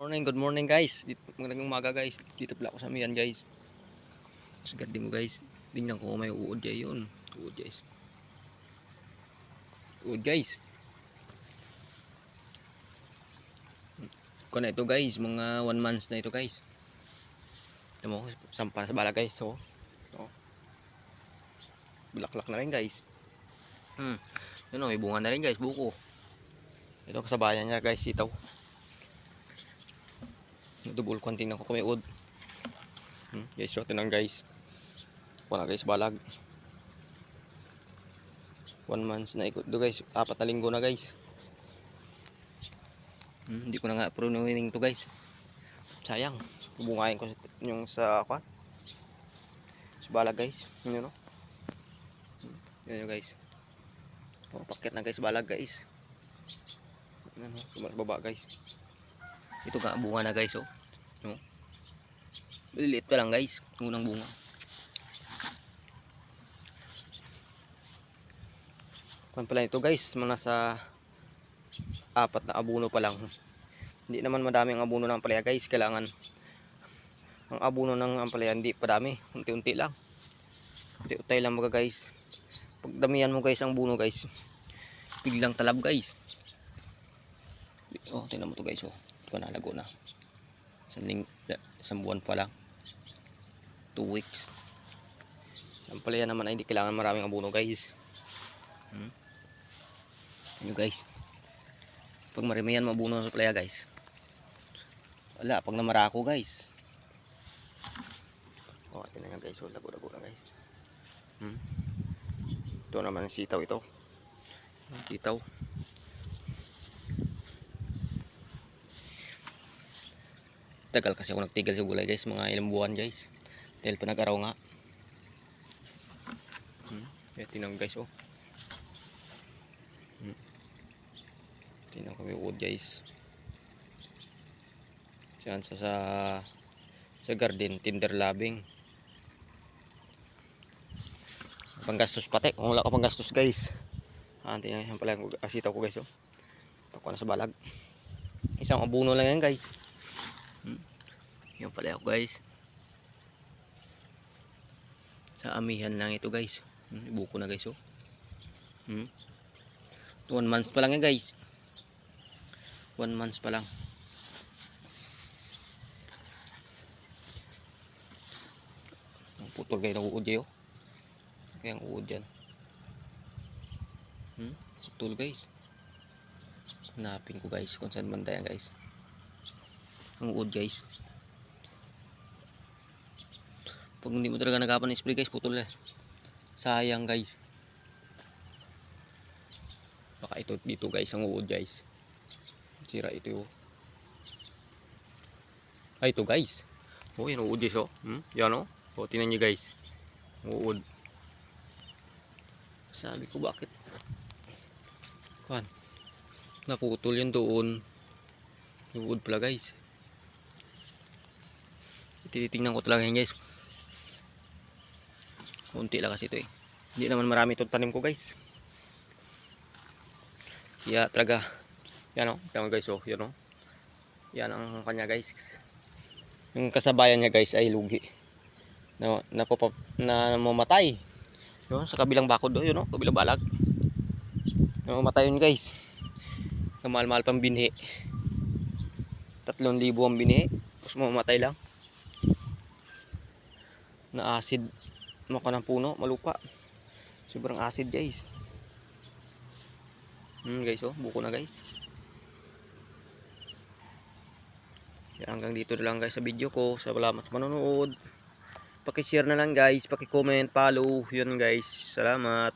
Good morning guys. Magandang umaga guys. Dito pala ako sa Mian guys. Sa garden ko guys. Tingnan ko may uod dyan yun. Uod guys. Uod guys. Kung na ito guys. Mga 1 month na ito guys. Ito mo. Sampa sa bala guys. So. Bulaklak na rin guys. Yun o. May bunga na rin guys. Buko. Ito kasabayan niya guys. Sitaw. Double kung tingnan ko kung may uod. Guys. So ito lang guys. Wala guys. Balag. 1 month na ikot do guys. 4 na linggo na guys. Hindi ko na nga prunuhin to guys. Sayang. Bungayin ko yung sa kwan. Sa balag guys. Yun no. Yun guys. Pakit na guys balag guys. Ano, baba guys. Ito nga bunga na guys oh. No. Maliliit pa lang guys, unang bunga. Kung pala ito guys, mga nasa 4 na abuno pa lang. Hindi naman madami ang abuno ng ampalaya guys, kailangan ang abuno ng ampalaya hindi pa dami, unti-unti lang. Unti-unti lang mga guys. Pag damihan mo guys ang buno guys, biglang talab guys. Oh, tingnan mo to guys oh. Ito na lago na. Isang buwan pa lang. 2 weeks. Sa ampalaya naman ay hindi kailangan maraming abuno guys. Ano guys? Pag marimihan mabuno sa ampalaya guys. Wala, pag namarako guys. Oh, tingnan nga guys, oh, lago-lago na guys. Ito naman ang sitaw ito. Sitaw. Tagal kasi ako nagtigil sa gulay guys, mga ilang buwan guys. Dahil panag-araw nga. Tingnan guys oh. Tingnan kami wood guys. Diyan sa garden, tinder labing. Panggastos pati, kung wala ka panggastos guys. Tingnan yan pala yung asitaw ko guys oh. Pakuha na sa balag. Isang abuno lang yan guys. Yan pala ako guys. Sa amihan lang ito guys. Buko na guys oh. 1 month pa lang yan guys. 1 month pa lang. Putol kayo ng uod dyan oh. Kaya ang uod dyan. Putol guys. Hanapin ko guys kung saan banda yan guys. Ang uod guys. Pag hindi mo talaga nagapan spray guys, putol eh. Sayang guys. Baka ito dito guys, ang uod guys. Sira ito oh. Ay ito guys. Oh yan uod guys oh. Yan oh. Oh tingnan nyo guys. Uod. Sabi ko bakit. Kuan. Naputol yan doon. Uod pala guys. Tinitingnan ko talaga yan guys. Kunti lang kasi ito eh. Hindi naman marami itong tanim ko guys. Kaya talaga. Yan o. Tama guys o. Yan o. Yan ang kanya guys. Yung kasabayan niya guys ay lugi. Na mamatay. Yun, sa kabilang bakod do. Yun o. Kabilang balag. Mamatay yun guys. Kamahal-mahal pang binhi. 3,000 ang binhi. Tapos mamatay lang. Na acid. Maka ng puno, malupa. Sobrang acid guys. Guys oh, buko na guys. Kaya hanggang dito na lang guys sa video ko. Salamat sa manonood. Paki-share na lang guys, paki-comment, follow. Yun guys. Salamat.